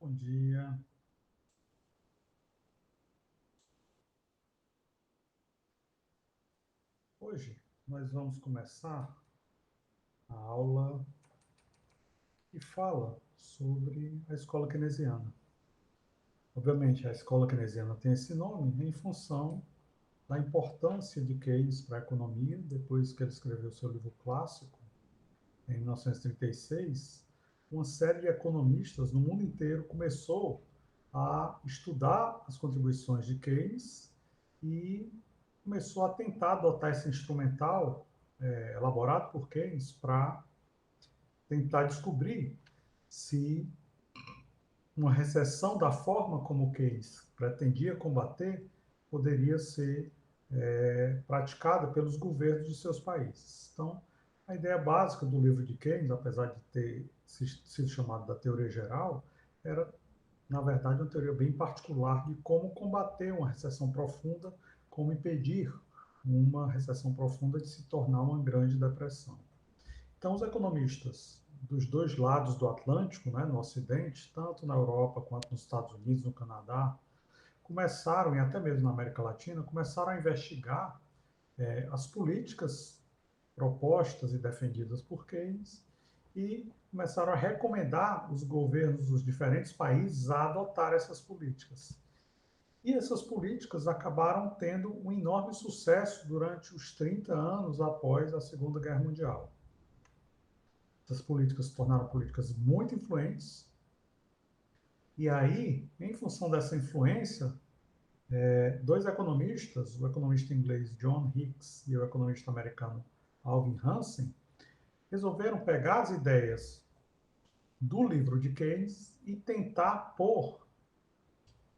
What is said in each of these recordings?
Bom dia. Hoje nós vamos começar a aula que fala sobre a escola keynesiana. Obviamente, a escola keynesiana tem esse nome em função da importância de Keynes para a economia, depois que ele escreveu seu livro clássico, em 1936, uma série de economistas no mundo inteiro começou a estudar as contribuições de Keynes e começou a tentar adotar esse instrumental elaborado por Keynes para tentar descobrir se uma recessão da forma como Keynes pretendia combater poderia ser praticada pelos governos de seus países. Então, a ideia básica do livro de Keynes, apesar de ter sido chamado da teoria geral, era, na verdade, uma teoria bem particular de como combater uma recessão profunda, como impedir uma recessão profunda de se tornar uma grande depressão. Então, os economistas dos dois lados do Atlântico, né, no Ocidente, tanto na Europa quanto nos Estados Unidos, no Canadá, começaram, e até mesmo na América Latina, começaram a investigar as políticas propostas e defendidas por Keynes e começaram a recomendar os governos dos diferentes países a adotar essas políticas. E essas políticas acabaram tendo um enorme sucesso durante os 30 anos após a Segunda Guerra Mundial. Essas políticas se tornaram políticas muito influentes. E aí, em função dessa influência, dois economistas, o economista inglês John Hicks e o economista americano Alvin Hansen, resolveram pegar as ideias do livro de Keynes e tentar pôr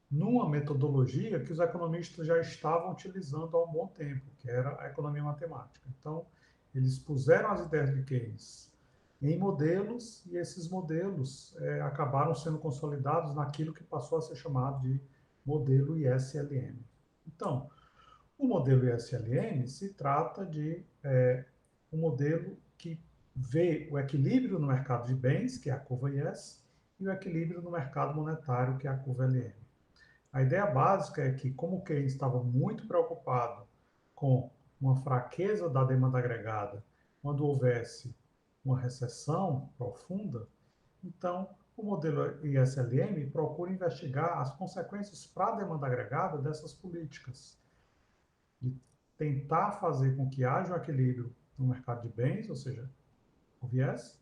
numa metodologia que os economistas já estavam utilizando há um bom tempo, que era a economia matemática. Então, eles puseram as ideias de Keynes em modelos e esses modelos acabaram sendo consolidados naquilo que passou a ser chamado de modelo ISLM. Então, o modelo ISLM se trata de um modelo que vê o equilíbrio no mercado de bens, que é a curva IS, e o equilíbrio no mercado monetário, que é a curva LM. A ideia básica é que, como o Keynes estava muito preocupado com uma fraqueza da demanda agregada quando houvesse uma recessão profunda, então o modelo ISLM procura investigar as consequências para a demanda agregada dessas políticas, de tentar fazer com que haja um equilíbrio no mercado de bens, ou seja, o viés,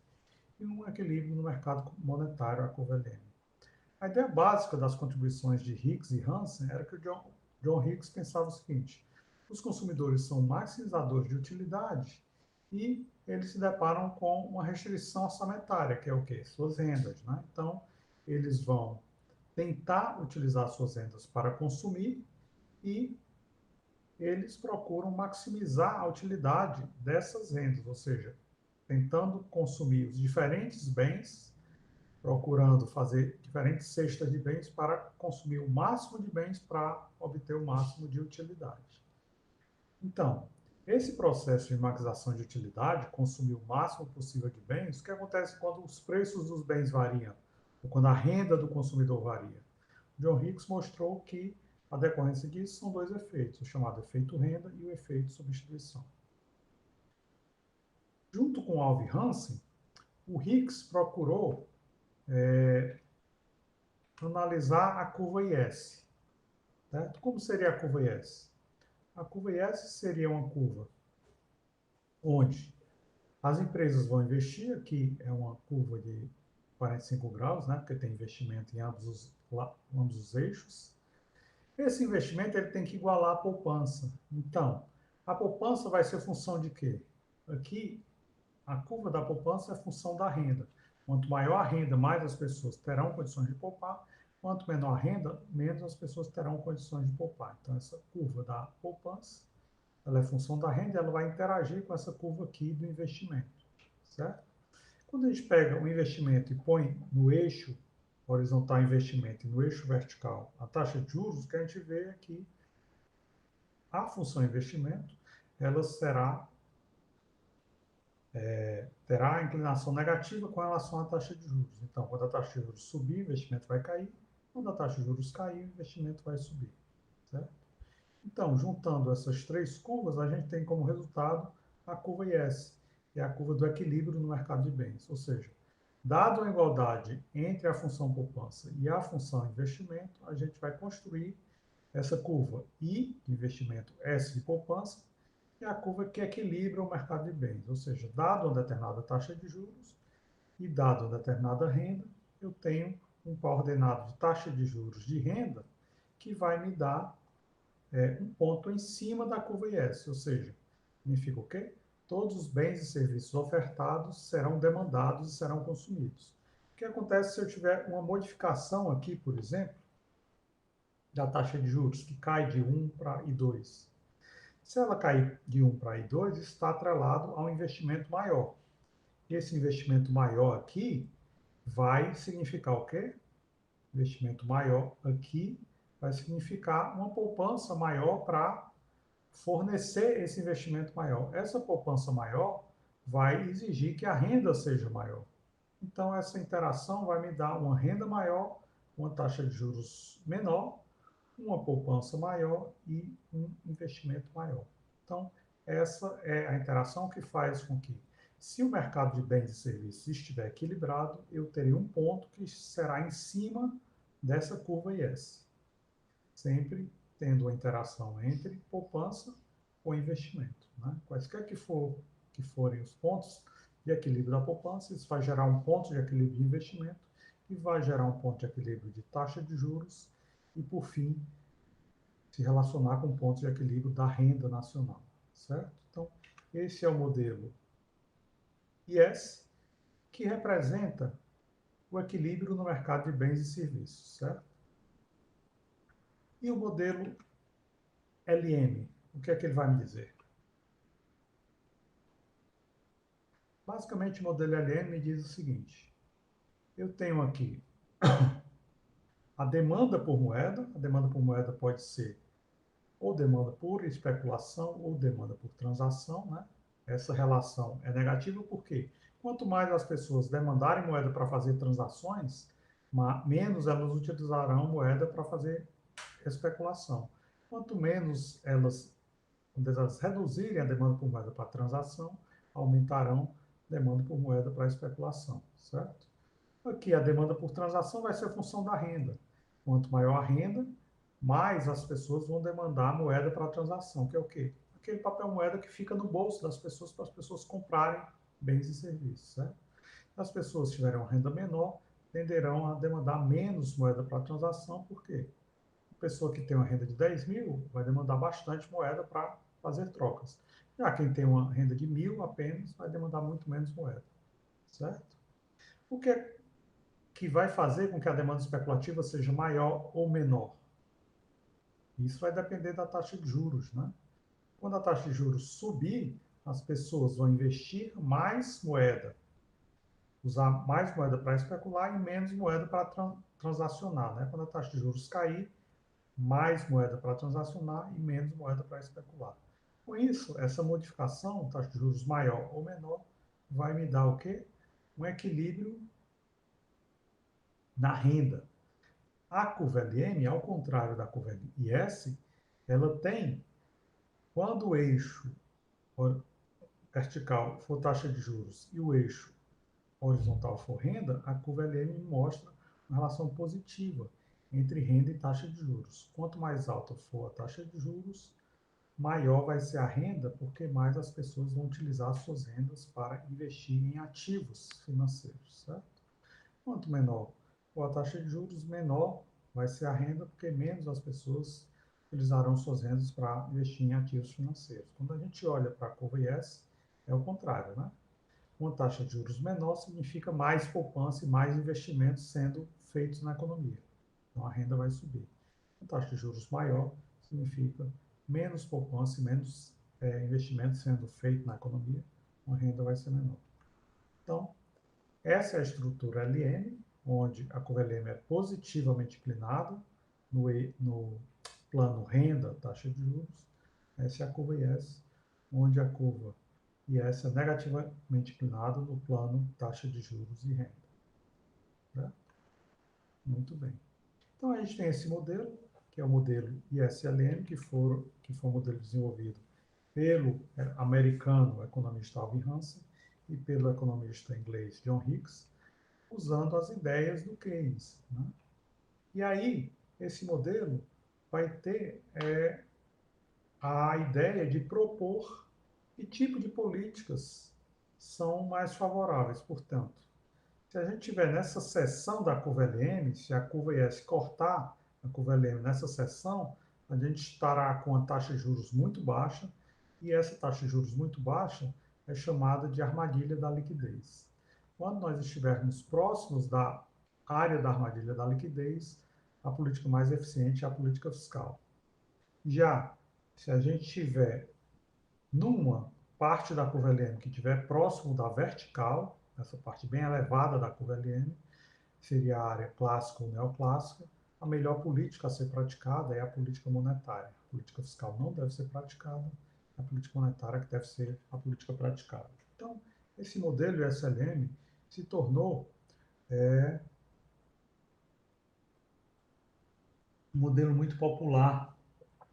e um equilíbrio no mercado monetário, a curva LM. A ideia básica das contribuições de Hicks e Hansen era que o John Hicks pensava o seguinte: os consumidores são maximizadores de utilidade e eles se deparam com uma restrição orçamentária, que é o quê? Suas rendas. Né? Então, eles vão tentar utilizar suas rendas para consumir e eles procuram maximizar a utilidade dessas rendas, ou seja, tentando consumir os diferentes bens, procurando fazer diferentes cestas de bens para consumir o máximo de bens para obter o máximo de utilidade. Então, esse processo de maximização de utilidade, consumir o máximo possível de bens, o que acontece quando os preços dos bens variam, ou quando a renda do consumidor varia? John Hicks mostrou que a decorrência disso são dois efeitos, o chamado efeito renda e o efeito substituição. Junto com Alvin Hansen, o Hicks procurou analisar a curva IS. Certo? Como seria a curva IS? A curva IS seria uma curva onde as empresas vão investir, aqui é uma curva de 45 graus, né, porque tem investimento em ambos os eixos. Esse investimento ele tem que igualar a poupança. Então, a poupança vai ser função de quê? Aqui, a curva da poupança é função da renda. Quanto maior a renda, mais as pessoas terão condições de poupar. Quanto menor a renda, menos as pessoas terão condições de poupar. Então, essa curva da poupança, ela é função da renda, ela vai interagir com essa curva aqui do investimento, certo? Quando a gente pega o investimento e põe no eixo horizontal investimento e no eixo vertical a taxa de juros, o que a gente vê é que a função investimento, ela será terá inclinação negativa com relação à taxa de juros. Então, quando a taxa de juros subir, o investimento vai cair. Quando a taxa de juros cair, o investimento vai subir. Certo? Então, juntando essas três curvas, a gente tem como resultado a curva IS, que é a curva do equilíbrio no mercado de bens. Ou seja, dado a igualdade entre a função poupança e a função investimento, a gente vai construir essa curva I de investimento, S de poupança, é a curva que equilibra o mercado de bens. Ou seja, dado uma determinada taxa de juros e dado uma determinada renda, eu tenho um coordenado de taxa de juros de renda que vai me dar um ponto em cima da curva IS, ou seja, significa o quê? Todos os bens e serviços ofertados serão demandados e serão consumidos. O que acontece se eu tiver uma modificação aqui, por exemplo, da taxa de juros, que cai de 1 para I2? Se ela cair de 1 para I2, está atrelado a um investimento maior. E esse investimento maior aqui vai significar o quê? Investimento maior aqui vai significar uma poupança maior para fornecer esse investimento maior. Essa poupança maior vai exigir que a renda seja maior. Então, essa interação vai me dar uma renda maior, uma taxa de juros menor, uma poupança maior e um investimento maior. Então, essa é a interação que faz com que, se o mercado de bens e serviços estiver equilibrado, eu terei um ponto que será em cima dessa curva IS, sempre tendo uma interação entre poupança ou investimento. Né? Quaisquer que forem os pontos de equilíbrio da poupança, isso vai gerar um ponto de equilíbrio de investimento e vai gerar um ponto de equilíbrio de taxa de juros e, por fim, se relacionar com pontos de equilíbrio da renda nacional, certo? Então, esse é o modelo IS, que representa o equilíbrio no mercado de bens e serviços, certo? E o modelo LM, o que é que ele vai me dizer? Basicamente, o modelo LM me diz o seguinte: eu tenho aqui a demanda por moeda pode ser ou demanda por especulação ou demanda por transação, né? Essa relação é negativa porque quanto mais as pessoas demandarem moeda para fazer transações, menos elas utilizarão moeda para fazer especulação. Quanto menos quando elas reduzirem a demanda por moeda para transação, aumentarão a demanda por moeda para especulação, certo? Aqui a demanda por transação vai ser a função da renda. Quanto maior a renda, mais as pessoas vão demandar moeda para a transação, que é o quê? Aquele papel moeda que fica no bolso das pessoas para as pessoas comprarem bens e serviços, certo? Se as pessoas tiverem uma renda menor, tenderão a demandar menos moeda para a transação, por quê? A pessoa que tem uma renda de 10 mil vai demandar bastante moeda para fazer trocas. Já quem tem uma renda de 1.000 apenas vai demandar muito menos moeda, certo? O que vai fazer com que a demanda especulativa seja maior ou menor? Isso vai depender da taxa de juros, né? Quando a taxa de juros subir, as pessoas vão investir mais moeda, usar mais moeda para especular e menos moeda para transacionar, né? Quando a taxa de juros cair, mais moeda para transacionar e menos moeda para especular. Com isso, essa modificação, taxa de juros maior ou menor, vai me dar o quê? Um equilíbrio na renda. A curva LM, ao contrário da curva IS, ela tem, quando o eixo vertical for taxa de juros e o eixo horizontal for renda, a curva LM mostra uma relação positiva entre renda e taxa de juros. Quanto mais alta for a taxa de juros, maior vai ser a renda, porque mais as pessoas vão utilizar suas rendas para investir em ativos financeiros, certo? Quanto menor for a taxa de juros, menor vai ser a renda, porque menos as pessoas utilizarão suas rendas para investir em ativos financeiros. Quando a gente olha para a curva IS, é o contrário, né? Uma taxa de juros menor significa mais poupança e mais investimentos sendo feitos na economia. Então a renda vai subir. Uma taxa de juros maior significa menos poupança e menos investimento sendo feito na economia, a renda vai ser menor. Então, essa é a estrutura LM, onde a curva LM é positivamente inclinada no plano renda, taxa de juros. Essa é a curva IS, onde a curva e essa é negativamente inclinado no plano taxa de juros e renda. Né? Muito bem. Então, a gente tem esse modelo, que é o modelo ISLM, que foi um modelo desenvolvido pelo americano economista Alvin Hansen e pelo economista inglês John Hicks, usando as ideias do Keynes. Né? E aí, esse modelo vai ter a ideia de propor que tipo de políticas são mais favoráveis. Portanto, se a gente tiver nessa seção da curva LM, se a curva IS cortar a curva LM nessa seção, a gente estará com a taxa de juros muito baixa, e essa taxa de juros muito baixa é chamada de armadilha da liquidez. Quando nós estivermos próximos da área da armadilha da liquidez, a política mais eficiente é a política fiscal. Já se a gente tiver numa parte da curva LM que estiver próximo da vertical, essa parte bem elevada da curva LM, seria a área clássica ou neoclássica, a melhor política a ser praticada é a política monetária. A política fiscal não deve ser praticada, é a política monetária que deve ser a política praticada. Então, esse modelo ISLM se tornou um modelo muito popular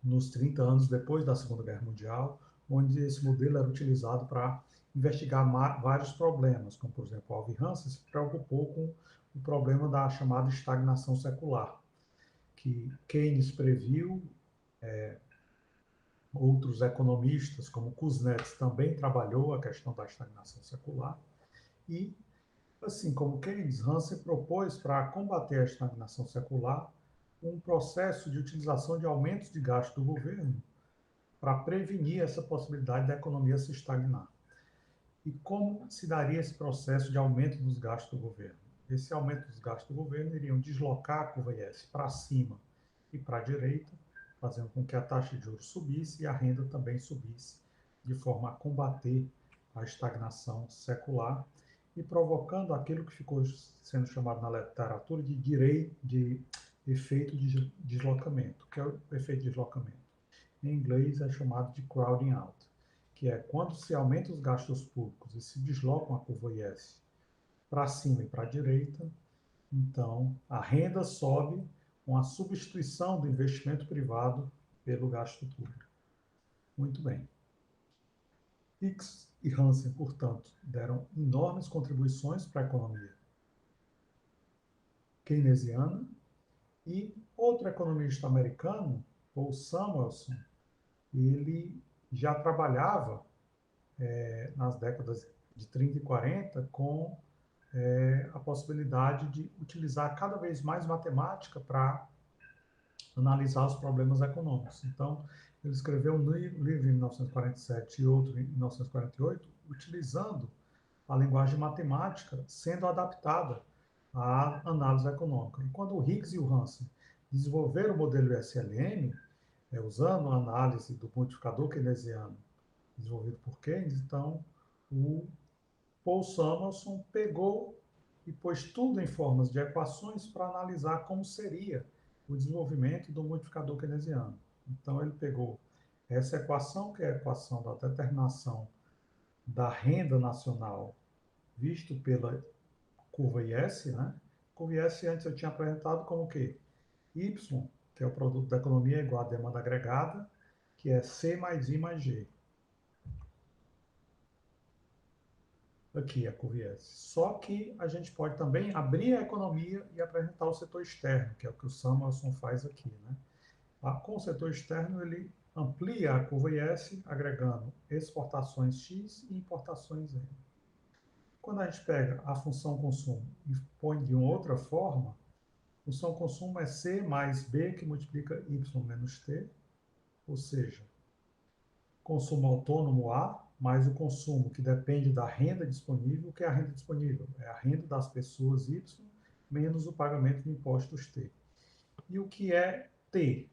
nos 30 anos depois da Segunda Guerra Mundial, onde esse modelo era utilizado para investigar vários problemas, como, por exemplo, Alvin Hansen se preocupou com o problema da chamada estagnação secular, que Keynes previu, outros economistas, como Kuznets, também trabalhou a questão da estagnação secular, e, assim como Keynes, Hansen propôs, para combater a estagnação secular, um processo de utilização de aumentos de gasto do governo para prevenir essa possibilidade da economia se estagnar. E como se daria esse processo de aumento dos gastos do governo? Esse aumento dos gastos do governo iriam deslocar a curva IS para cima e para a direita, fazendo com que a taxa de juros subisse e a renda também subisse, de forma a combater a estagnação secular e provocando aquilo que ficou sendo chamado na literatura de efeito de deslocamento. O que é o efeito de deslocamento? Em inglês é chamado de crowding out, que é quando se aumenta os gastos públicos e se deslocam a curva IS para cima e para a direita, então a renda sobe com a substituição do investimento privado pelo gasto público. Muito bem. Hicks e Hansen, portanto, deram enormes contribuições para a economia keynesiana, e outro economista americano, Paul Samuelson, ele já trabalhava nas décadas de 30 e 40 com a possibilidade de utilizar cada vez mais matemática para analisar os problemas econômicos. Então, ele escreveu um livro em 1947 e outro em 1948, utilizando a linguagem matemática sendo adaptada à análise econômica. E quando o Higgs e o Hansen desenvolveram o modelo SLM, usando a análise do multiplicador keynesiano desenvolvido por Keynes, então o Paul Samuelson pegou e pôs tudo em formas de equações para analisar como seria o desenvolvimento do multiplicador keynesiano. Então ele pegou essa equação, que é a equação da determinação da renda nacional, visto pela curva IS, né? Curva IS antes eu tinha apresentado como o quê? Y, que é o produto da economia igual à demanda agregada, que é C mais I mais G. Aqui a curva IS. Só que a gente pode também abrir a economia e apresentar o setor externo, que é o que o Samuelson faz aqui. Né? Com o setor externo, ele amplia a curva IS, agregando exportações X e importações Y. Quando a gente pega a função consumo e põe de uma outra forma, a função consumo é C mais B que multiplica Y menos T, ou seja, consumo autônomo A, mais o consumo que depende da renda disponível. O que é a renda disponível? É a renda das pessoas Y, menos o pagamento de impostos T. E o que é T?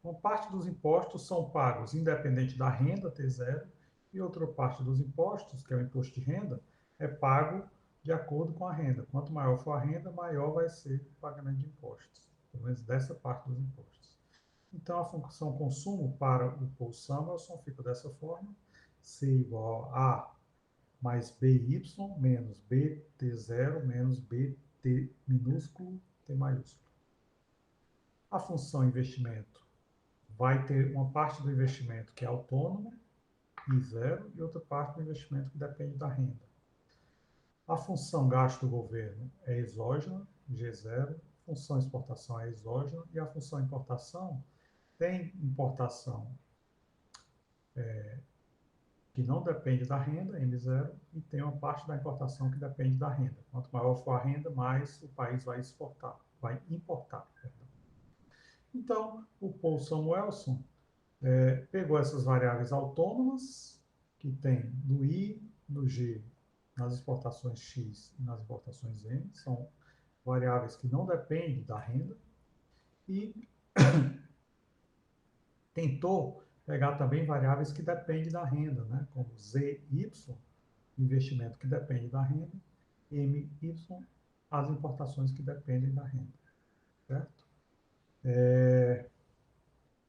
Uma parte dos impostos são pagos independente da renda, T0, e outra parte dos impostos, que é o imposto de renda, é pago de acordo com a renda. Quanto maior for a renda, maior vai ser o pagamento de impostos, pelo menos dessa parte dos impostos. Então, a função consumo para o Paul Samuelson fica dessa forma, C igual a A mais BY menos BT0 menos BT minúsculo T maiúsculo. A função investimento vai ter uma parte do investimento que é autônoma, I0, e outra parte do investimento que depende da renda. A função gasto do governo é exógena, G0, a função exportação é exógena, e a função importação tem importação que não depende da renda, M0, e tem uma parte da importação que depende da renda. Quanto maior for a renda, mais o país vai exportar, vai importar. Perdão. Então, o Paul Samuelson pegou essas variáveis autônomas, que tem no I, no G, nas exportações X e nas importações M, são variáveis que não dependem da renda, e tentou pegar também variáveis que dependem da renda, né? Como ZY, investimento que depende da renda, MY, as importações que dependem da renda, certo?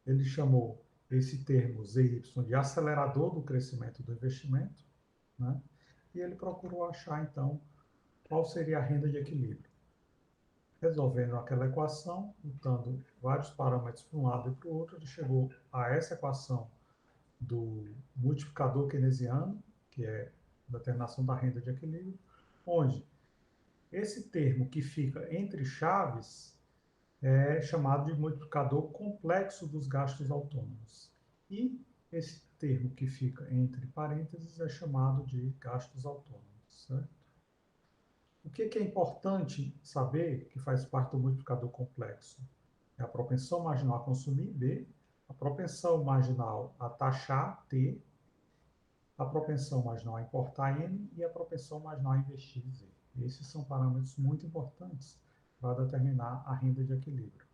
Ele chamou esse termo ZY de acelerador do crescimento do investimento, né? E ele procurou achar, então, qual seria a renda de equilíbrio. Resolvendo aquela equação, botando vários parâmetros para um lado e para o outro, ele chegou a essa equação do multiplicador keynesiano, que é a determinação da renda de equilíbrio, onde esse termo que fica entre chaves é chamado de multiplicador complexo dos gastos autônomos. E esse termo que fica entre parênteses é chamado de gastos autônomos, certo? O que é importante saber, que faz parte do multiplicador complexo? É a propensão marginal a consumir, B, a propensão marginal a taxar, T, a propensão marginal a importar, N, e a propensão marginal a investir, Z. Esses são parâmetros muito importantes para determinar a renda de equilíbrio.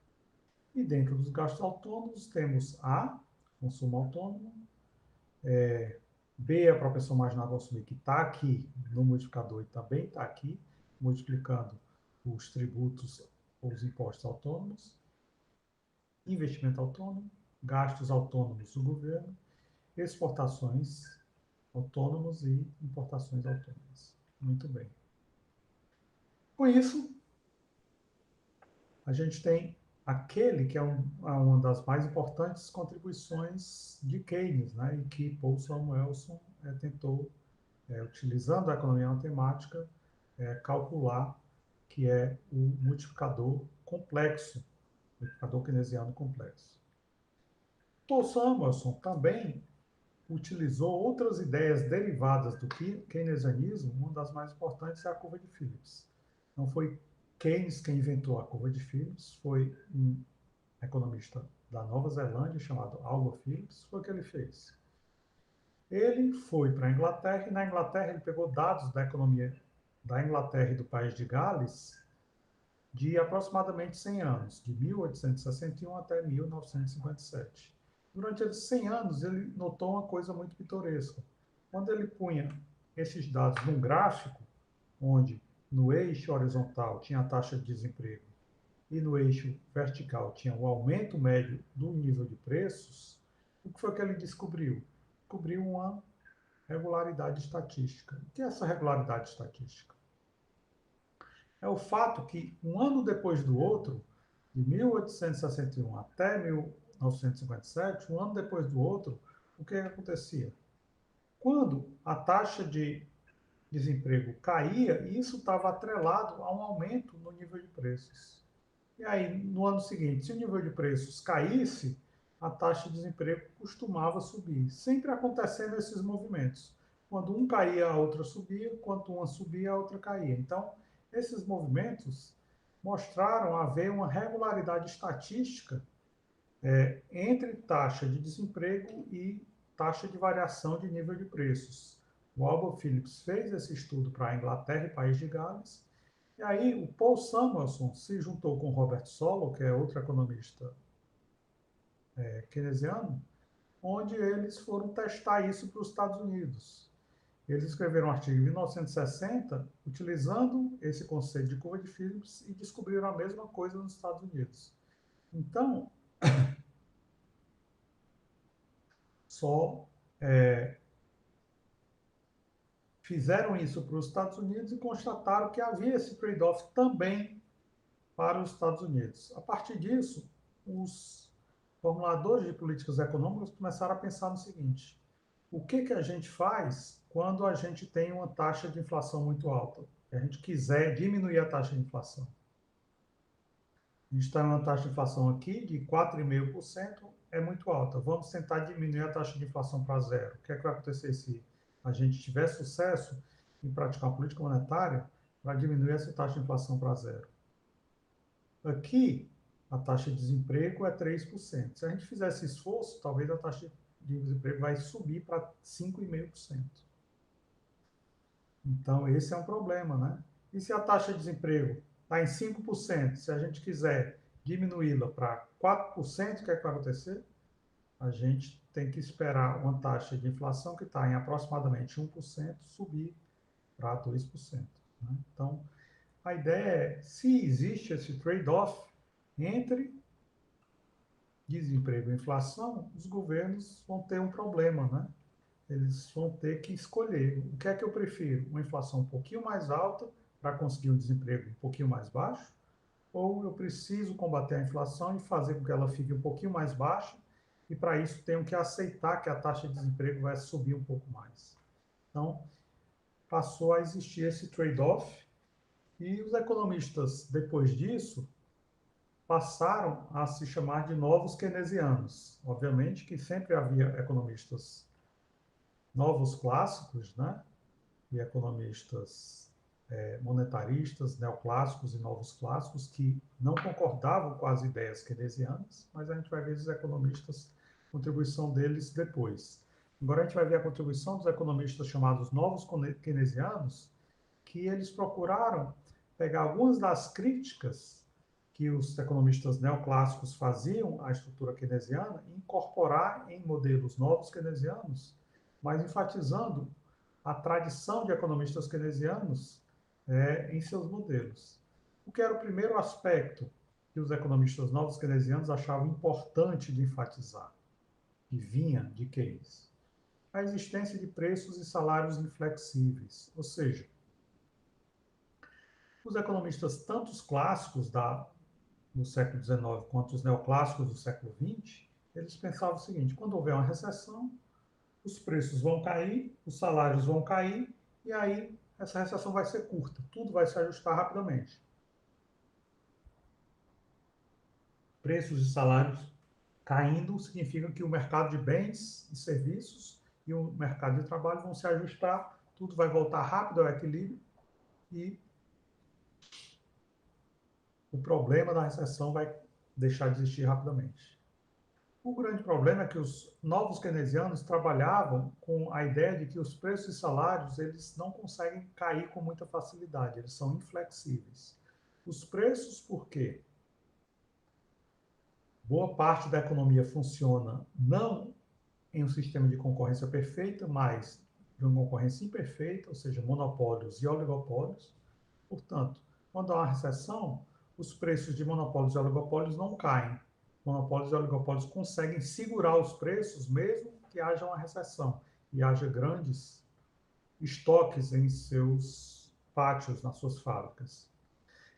E dentro dos gastos autônomos temos A, consumo autônomo, B, a propensão marginal a consumir, que está aqui no multiplicador e também está aqui, multiplicando os tributos ou os impostos autônomos, investimento autônomo, gastos autônomos do governo, exportações autônomos e importações autônomas. Muito bem. Com isso, a gente tem aquele que é uma das mais importantes contribuições de Keynes, né, e que Paul Samuelson tentou, utilizando a economia matemática, calcular, que é o multiplicador complexo, multiplicador keynesiano complexo. Paul Samuelson também utilizou outras ideias derivadas do keynesianismo, uma das mais importantes é a curva de Phillips. Não foi Keynes quem inventou a curva de Phillips, foi um economista da Nova Zelândia chamado Albert Phillips. Foi o que ele fez. Ele foi para a Inglaterra e na Inglaterra ele pegou dados da economia da Inglaterra e do país de Gales de aproximadamente 100 anos, de 1861 até 1957. Durante esses 100 anos, ele notou uma coisa muito pitoresca. Quando ele punha esses dados num gráfico, onde no eixo horizontal tinha a taxa de desemprego e no eixo vertical tinha o aumento médio do nível de preços, o que foi que ele descobriu? Descobriu uma regularidade estatística. O que é essa regularidade estatística? É o fato que, um ano depois do outro, de 1861 até 1957, um ano depois do outro, o que acontecia? Quando a taxa de desemprego caía, isso estava atrelado a um aumento no nível de preços. E aí, no ano seguinte, se o nível de preços caísse, a taxa de desemprego costumava subir, sempre acontecendo esses movimentos. Quando um caía, a outra subia, quando uma subia, a outra caía. Então, esses movimentos mostraram haver uma regularidade estatística entre taxa de desemprego e taxa de variação de nível de preços. O Albert Phillips fez esse estudo para a Inglaterra e País de Gales, e aí o Paul Samuelson se juntou com Robert Solow, que é outro economista keynesiano, onde eles foram testar isso para os Estados Unidos. Eles escreveram um artigo em 1960, utilizando esse conceito de curva de Phillips, e descobriram a mesma coisa nos Estados Unidos. Então, só fizeram isso para os Estados Unidos e constataram que havia esse trade-off também para os Estados Unidos. A partir disso, os formuladores de políticas econômicas começaram a pensar no seguinte: o que a gente faz quando a gente tem uma taxa de inflação muito alta? E a gente quiser diminuir a taxa de inflação. A gente está em uma taxa de inflação aqui de 4,5%, é muito alta. Vamos tentar diminuir a taxa de inflação para zero. O que é que vai acontecer se a gente tiver sucesso em praticar uma política monetária para diminuir essa taxa de inflação para zero? Aqui, a taxa de desemprego é 3%. Se a gente fizer esse esforço, talvez a taxa de desemprego vai subir para 5,5%. Então, esse é um problema, né? E se a taxa de desemprego está em 5%, se a gente quiser diminuí-la para 4%, o que é que vai acontecer? A gente tem que esperar uma taxa de inflação que está em aproximadamente 1% subir para 2%. Né? Então, a ideia é, se existe esse trade-off entre desemprego e inflação, os governos vão ter um problema, né? Eles vão ter que escolher. O que é que eu prefiro? Uma inflação um pouquinho mais alta para conseguir um desemprego um pouquinho mais baixo? Ou eu preciso combater a inflação e fazer com que ela fique um pouquinho mais baixa e para isso tenho que aceitar que a taxa de desemprego vai subir um pouco mais. Então, passou a existir esse trade-off e os economistas, depois disso, passaram a se chamar de novos keynesianos. Obviamente que sempre havia economistas novos clássicos, né? E economistas monetaristas, neoclássicos e novos clássicos que não concordavam com as ideias keynesianas, mas a gente vai ver os economistas, a contribuição deles depois. Agora a gente vai ver a contribuição dos economistas chamados novos keynesianos, que eles procuraram pegar algumas das críticas que os economistas neoclássicos faziam à estrutura keynesiana e incorporar em modelos novos keynesianos, mas enfatizando a tradição de economistas keynesianos em seus modelos. O que era o primeiro aspecto que os economistas novos keynesianos achavam importante de enfatizar, que vinha de Keynes? A existência de preços e salários inflexíveis, ou seja, os economistas, tanto os clássicos do século XIX quanto os neoclássicos do século XX, eles pensavam o seguinte: quando houver uma recessão, os preços vão cair, os salários vão cair, e aí essa recessão vai ser curta, tudo vai se ajustar rapidamente. Preços e salários caindo significa que o mercado de bens e serviços e o mercado de trabalho vão se ajustar, tudo vai voltar rápido ao equilíbrio e o problema da recessão vai deixar de existir rapidamente. O grande problema é que os novos keynesianos trabalhavam com a ideia de que os preços e salários eles não conseguem cair com muita facilidade, eles são inflexíveis. Os preços, por quê? Boa parte da economia funciona não em um sistema de concorrência perfeita, mas de uma concorrência imperfeita, ou seja, monopólios e oligopólios. Portanto, quando há uma recessão, os preços de monopólios e oligopólios não caem. Monopólios e oligopólios conseguem segurar os preços mesmo que haja uma recessão e haja grandes estoques em seus pátios, nas suas fábricas.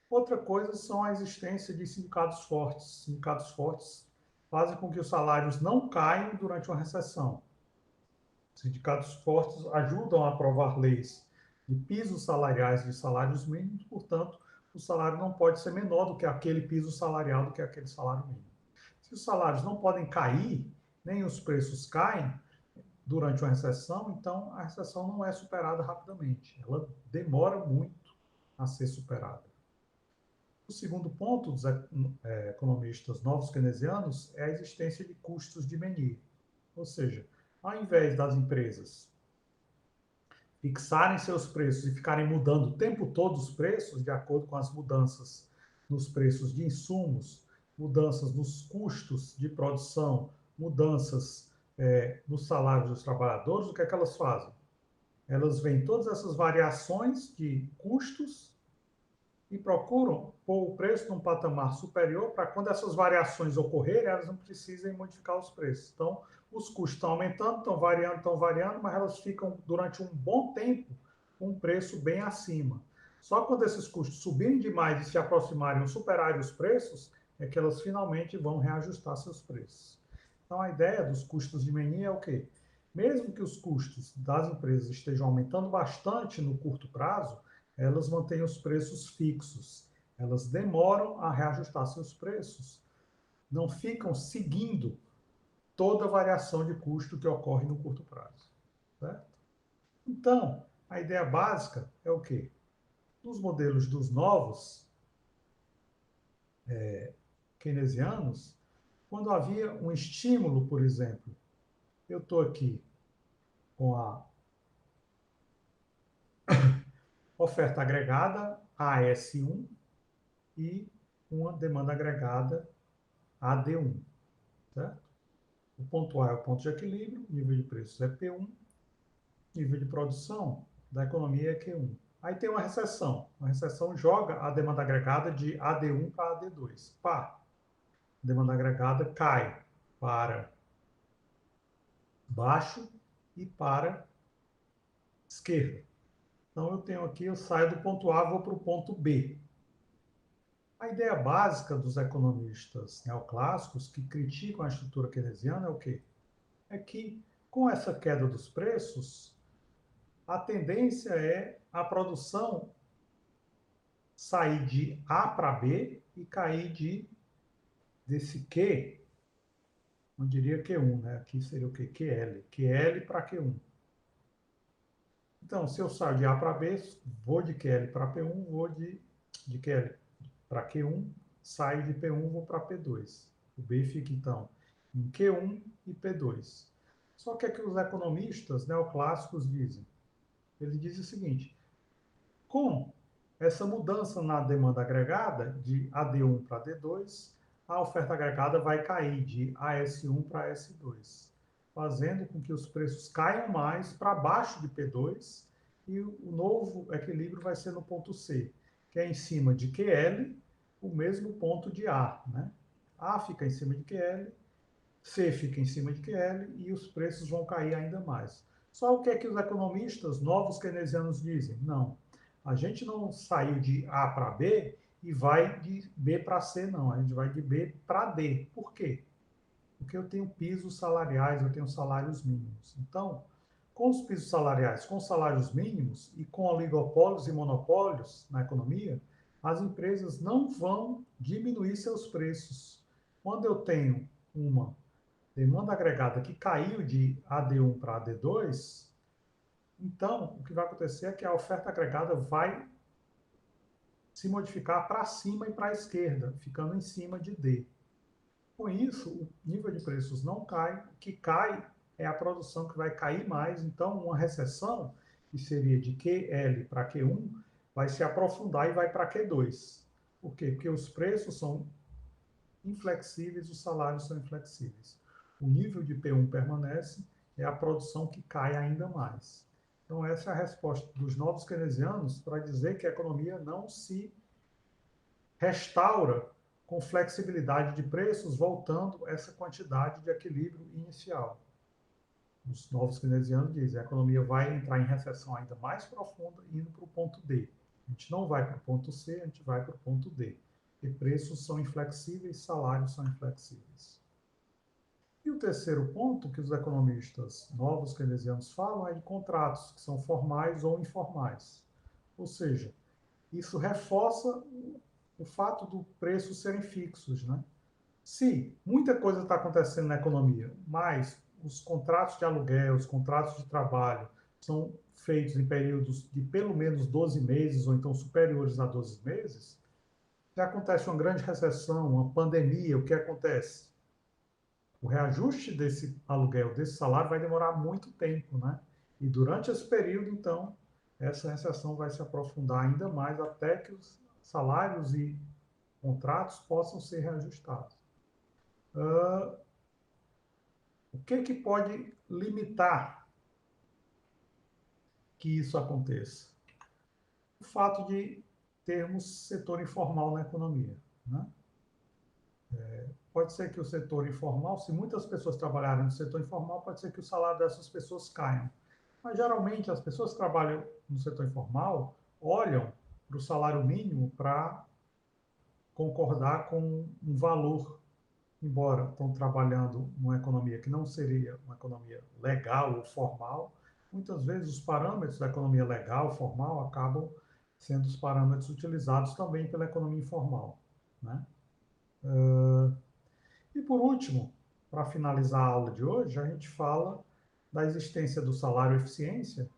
Outra coisa são a existência de sindicatos fortes. Sindicatos fortes fazem com que os salários não caiam durante uma recessão. Sindicatos fortes ajudam a aprovar leis de pisos salariais de salários mínimos, portanto, o salário não pode ser menor do que aquele piso salarial, do que aquele salário mínimo. Se os salários não podem cair, nem os preços caem durante uma recessão, então a recessão não é superada rapidamente. Ela demora muito a ser superada. O segundo ponto dos economistas novos keynesianos é a existência de custos de Menier. Ou seja, ao invés das empresas fixarem seus preços e ficarem mudando o tempo todo os preços, de acordo com as mudanças nos preços de insumos, mudanças nos custos de produção, mudanças nos salários dos trabalhadores, o que é que elas fazem? Elas veem todas essas variações de custos e procuram pôr o preço num patamar superior para quando essas variações ocorrerem, elas não precisem modificar os preços. Então, os custos estão aumentando, estão variando, mas elas ficam durante um bom tempo com um preço bem acima. Só quando esses custos subirem demais e se aproximarem ou superarem os preços, é que elas finalmente vão reajustar seus preços. Então, a ideia dos custos de Menin é o quê? Mesmo que os custos das empresas estejam aumentando bastante no curto prazo, elas mantêm os preços fixos. Elas demoram a reajustar seus preços. Não ficam seguindo toda a variação de custo que ocorre no curto prazo. Certo? Então, a ideia básica é o quê? Nos modelos dos novos keynesianos, quando havia um estímulo, por exemplo, eu estou aqui com a oferta agregada AS1 e uma demanda agregada AD1. Certo? O ponto A é o ponto de equilíbrio, nível de preços é P1, nível de produção da economia é Q1. Aí tem uma recessão. A recessão joga a demanda agregada de AD1 para AD2. Pá, a demanda agregada cai para baixo e para esquerda. Então, eu tenho aqui, eu saio do ponto A, vou para o ponto B. A ideia básica dos economistas neoclássicos que criticam a estrutura keynesiana é o quê? É que, com essa queda dos preços, a tendência é a produção sair de A para B e cair desse Q, não diria Q1, né? Aqui seria o quê? QL. QL para Q1. Então, se eu saio de A para B, vou de QL para P1, vou de QL para Q1, saio de P1, vou para P2. O B fica, então, em Q1 e P2. Só que é que os economistas neoclássicos dizem. Eles dizem o seguinte, com essa mudança na demanda agregada, de AD1 para AD2, a oferta agregada vai cair de AS1 para AS2, fazendo com que os preços caiam mais para baixo de P2 e o novo equilíbrio vai ser no ponto C, que é em cima de QL, o mesmo ponto de A. Né? A fica em cima de QL, C fica em cima de QL e os preços vão cair ainda mais. Só o que é que os economistas novos keynesianos dizem? Não, a gente não saiu de A para B e vai de B para C, não. A gente vai de B para D. Por quê? Porque eu tenho pisos salariais, eu tenho salários mínimos. Então, com os pisos salariais, com salários mínimos e com oligopólios e monopólios na economia, as empresas não vão diminuir seus preços. Quando eu tenho uma demanda agregada que caiu de AD1 para AD2, então o que vai acontecer é que a oferta agregada vai se modificar para cima e para a esquerda, ficando em cima de D. Com isso, o nível de preços não cai, o que cai é a produção que vai cair mais, então uma recessão, que seria de QL para Q1, vai se aprofundar e vai para Q2. Por quê? Porque os preços são inflexíveis, os salários são inflexíveis. O nível de P1 permanece, é a produção que cai ainda mais. Então, essa é a resposta dos novos keynesianos para dizer que a economia não se restaura com flexibilidade de preços, voltando essa quantidade de equilíbrio inicial. Os novos keynesianos dizem que a economia vai entrar em recessão ainda mais profunda, indo para o ponto D. A gente não vai para o ponto C, a gente vai para o ponto D. E preços são inflexíveis, salários são inflexíveis. E o terceiro ponto que os economistas novos keynesianos falam é de contratos, que são formais ou informais. Ou seja, isso reforça o fato do preço serem fixos. Né? Se muita coisa está acontecendo na economia, mas os contratos de aluguel, os contratos de trabalho são feitos em períodos de pelo menos 12 meses ou então superiores a 12 meses, se acontece uma grande recessão, uma pandemia, o que acontece? O reajuste desse aluguel, desse salário, vai demorar muito tempo, né? E durante esse período, então, essa recessão vai se aprofundar ainda mais até que os salários e contratos possam ser reajustados. O que pode limitar que isso aconteça? O fato de termos setor informal na economia. Né? Pode ser que o setor informal, se muitas pessoas trabalharem no setor informal, pode ser que o salário dessas pessoas caiam. Mas, geralmente, as pessoas que trabalham no setor informal olham para o salário mínimo para concordar com um valor, embora estão trabalhando numa economia que não seria uma economia legal ou formal, muitas vezes os parâmetros da economia legal, formal, acabam sendo os parâmetros utilizados também pela economia informal, né? E por último, para finalizar a aula de hoje, a gente fala da existência do salário eficiência,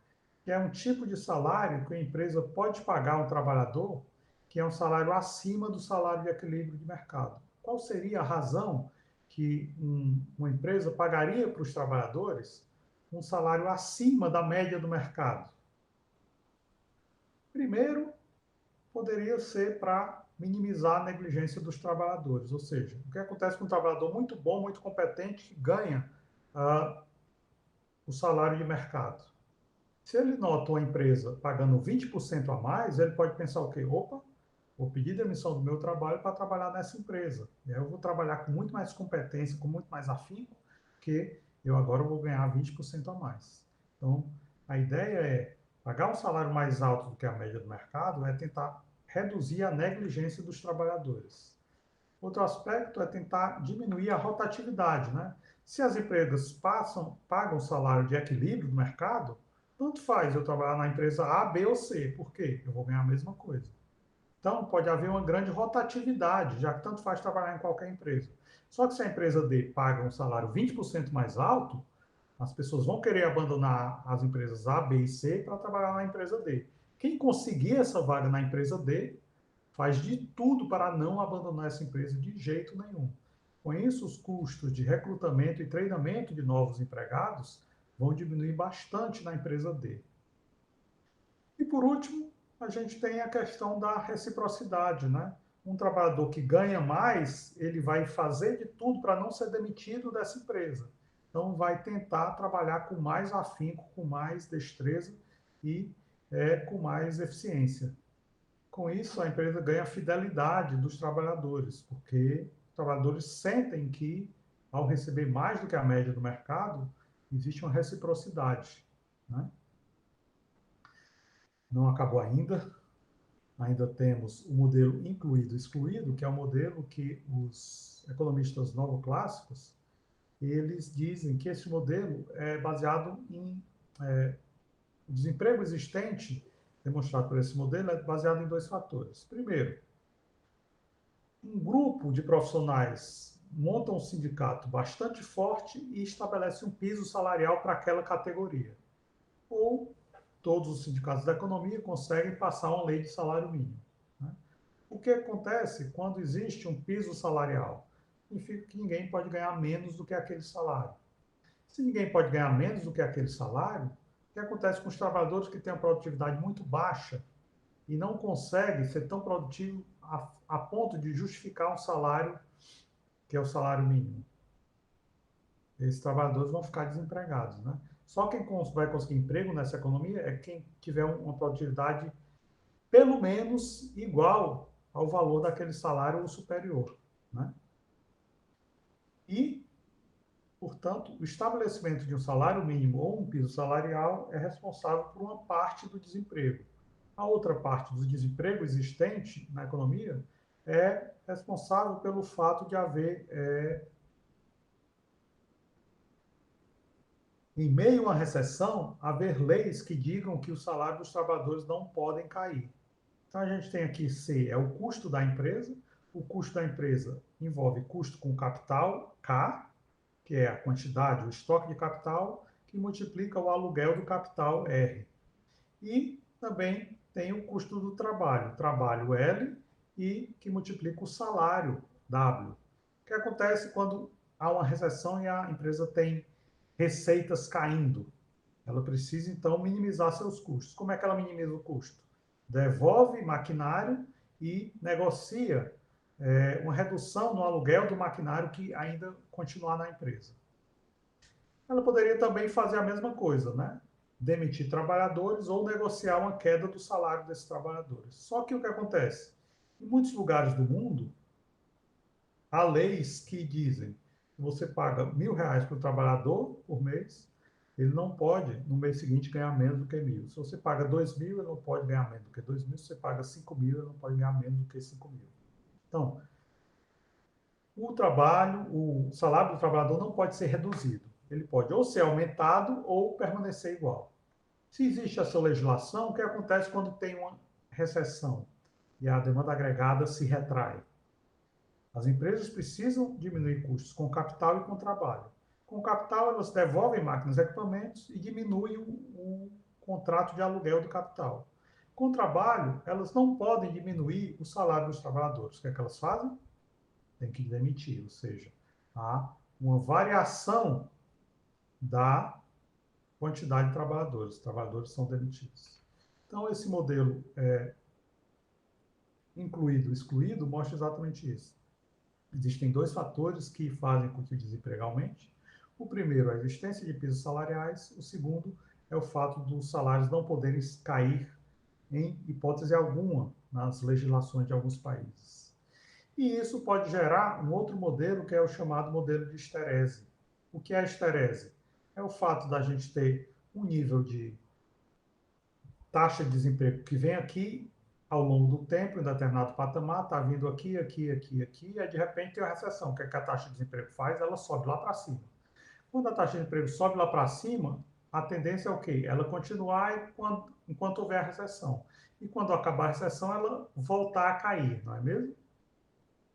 que é um tipo de salário que a empresa pode pagar a um trabalhador, que é um salário acima do salário de equilíbrio de mercado. Qual seria a razão que uma empresa pagaria para os trabalhadores um salário acima da média do mercado? Primeiro, poderia ser para minimizar a negligência dos trabalhadores, ou seja, o que acontece com um trabalhador muito bom, muito competente, que ganha o salário de mercado. Se ele nota uma empresa pagando 20% a mais, ele pode pensar o quê? Opa, vou pedir demissão do meu trabalho para trabalhar nessa empresa. E aí eu vou trabalhar com muito mais competência, com muito mais afinco, que eu agora vou ganhar 20% a mais. Então, a ideia é pagar um salário mais alto do que a média do mercado, é tentar reduzir a negligência dos trabalhadores. Outro aspecto é tentar diminuir a rotatividade, né? Se as empresas pagam salário de equilíbrio do mercado, tanto faz eu trabalhar na empresa A, B ou C. Por quê? Eu vou ganhar a mesma coisa. Então, pode haver uma grande rotatividade, já que tanto faz trabalhar em qualquer empresa. Só que se a empresa D paga um salário 20% mais alto, as pessoas vão querer abandonar as empresas A, B e C para trabalhar na empresa D. Quem conseguir essa vaga na empresa D faz de tudo para não abandonar essa empresa de jeito nenhum. Com isso, os custos de recrutamento e treinamento de novos empregados vão diminuir bastante na empresa D. E por último, a gente tem a questão da reciprocidade, né? Um trabalhador que ganha mais, ele vai fazer de tudo para não ser demitido dessa empresa. Então, vai tentar trabalhar com mais afinco, com mais destreza e com mais eficiência. Com isso, a empresa ganha a fidelidade dos trabalhadores, porque os trabalhadores sentem que, ao receber mais do que a média do mercado, existe uma reciprocidade, né? Não acabou ainda. Ainda temos o modelo incluído-excluído, que é o modelo que os economistas novoclássicos, eles dizem que esse modelo é baseado em o desemprego existente, demonstrado por esse modelo, é baseado em dois fatores. Primeiro, um grupo de profissionais monta um sindicato bastante forte e estabelece um piso salarial para aquela categoria. Ou todos os sindicatos da economia conseguem passar uma lei de salário mínimo. Né? O que acontece quando existe um piso salarial? Significa que ninguém pode ganhar menos do que aquele salário. Se ninguém pode ganhar menos do que aquele salário, o que acontece com os trabalhadores que têm uma produtividade muito baixa e não conseguem ser tão produtivos a ponto de justificar um salário que é o salário mínimo? Esses trabalhadores vão ficar desempregados, né? Só quem vai conseguir emprego nessa economia é quem tiver uma produtividade pelo menos igual ao valor daquele salário ou superior, né? E, portanto, o estabelecimento de um salário mínimo ou um piso salarial é responsável por uma parte do desemprego. A outra parte do desemprego existente na economia é responsável pelo fato de haver, em meio a uma recessão, haver leis que digam que o salário dos trabalhadores não podem cair. Então, a gente tem aqui C, é o custo da empresa. O custo da empresa envolve custo com capital, K, que é a quantidade, o estoque de capital, que multiplica o aluguel do capital, R. E também tem o custo do trabalho, trabalho L, e que multiplica o salário, W. O que acontece quando há uma recessão e a empresa tem receitas caindo? Ela precisa, então, minimizar seus custos. Como é que ela minimiza o custo? Devolve maquinário e negocia uma redução no aluguel do maquinário que ainda continuar na empresa. Ela poderia também fazer a mesma coisa, né? Demitir trabalhadores ou negociar uma queda do salário desses trabalhadores. Só que o que acontece? Em muitos lugares do mundo, há leis que dizem que você paga R$ 1.000 para o trabalhador por mês, ele não pode, no mês seguinte, ganhar menos do que 1.000. Se você paga 2.000, ele não pode ganhar menos do que 2.000. Se você paga 5.000, ele não pode ganhar menos do que 5.000. Então, o salário do trabalhador não pode ser reduzido. Ele pode ou ser aumentado ou permanecer igual. Se existe essa legislação, o que acontece quando tem uma recessão e a demanda agregada se retrai? As empresas precisam diminuir custos com capital e com trabalho. Com capital, elas devolvem máquinas e equipamentos e diminuem o contrato de aluguel do capital. Com trabalho, elas não podem diminuir o salário dos trabalhadores. O que é que elas fazem? Tem que demitir, ou seja, há uma variação da quantidade de trabalhadores. Os trabalhadores são demitidos. Então, esse modelo incluído, excluído, mostra exatamente isso. Existem dois fatores que fazem com que o desemprego aumente. O primeiro é a existência de pisos salariais, o segundo é o fato dos salários não poderem cair em hipótese alguma nas legislações de alguns países. E isso pode gerar um outro modelo, que é o chamado modelo de esterese. O que é a esterese? É o fato da gente ter um nível de taxa de desemprego que vem aqui ao longo do tempo, em determinado patamar, está vindo aqui, aqui, aqui, aqui, e aí de repente tem uma recessão. O que, é que a taxa de desemprego faz? Ela sobe lá para cima. Quando a taxa de desemprego sobe lá para cima, a tendência é o quê? Ela continuar enquanto houver a recessão. E quando acabar a recessão, ela voltar a cair, não é mesmo?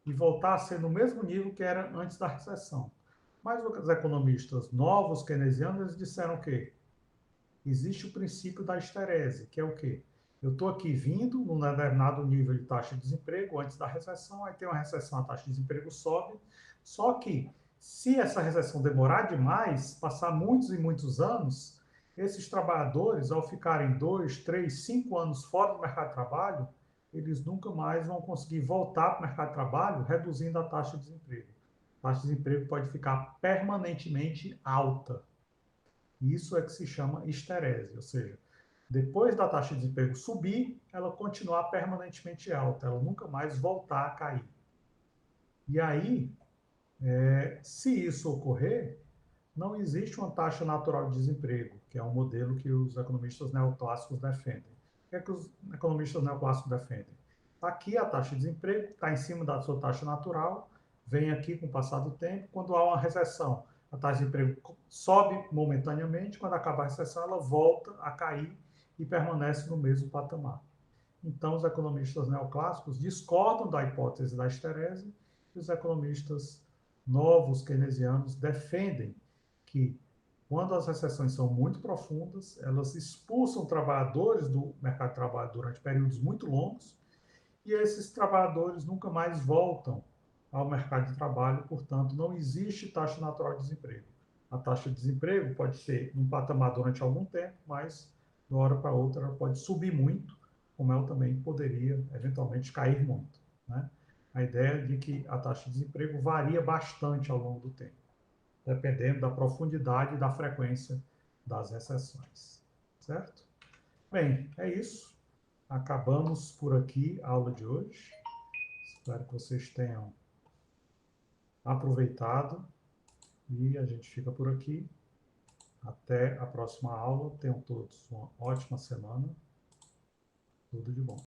E voltar a ser no mesmo nível que era antes da recessão. Mas os economistas novos keynesianos disseram o quê? Existe o princípio da esterese, que é o quê? Eu estou aqui vindo num determinado nível de taxa de desemprego antes da recessão, aí tem uma recessão, a taxa de desemprego sobe, só que se essa recessão demorar demais, passar muitos e muitos anos, esses trabalhadores, ao ficarem 2, 3, 5 anos fora do mercado de trabalho, eles nunca mais vão conseguir voltar para o mercado de trabalho, reduzindo a taxa de desemprego. A taxa de desemprego pode ficar permanentemente alta. Isso é que se chama esterese, ou seja, depois da taxa de desemprego subir, ela continuar permanentemente alta, ela nunca mais voltar a cair. E aí, se isso ocorrer, não existe uma taxa natural de desemprego, que é um modelo que os economistas neoclássicos defendem. O que é que os economistas neoclássicos defendem? Aqui a taxa de desemprego está em cima da sua taxa natural, vem aqui com o passar do tempo, quando há uma recessão, a taxa de emprego sobe momentaneamente, quando acaba a recessão ela volta a cair e permanece no mesmo patamar. Então os economistas neoclássicos discordam da hipótese da esterese e os economistas novos keynesianos defendem que quando as recessões são muito profundas, elas expulsam trabalhadores do mercado de trabalho durante períodos muito longos e esses trabalhadores nunca mais voltam ao mercado de trabalho, portanto, não existe taxa natural de desemprego. A taxa de desemprego pode ser num patamar durante algum tempo, mas de uma hora para outra ela pode subir muito, como ela também poderia eventualmente cair muito. Né? A ideia de que a taxa de desemprego varia bastante ao longo do tempo, dependendo da profundidade e da frequência das recessões. Certo? Bem, é isso. Acabamos por aqui a aula de hoje. Espero que vocês tenham aproveitado e a gente fica por aqui. Até a próxima aula. Tenham todos uma ótima semana. Tudo de bom.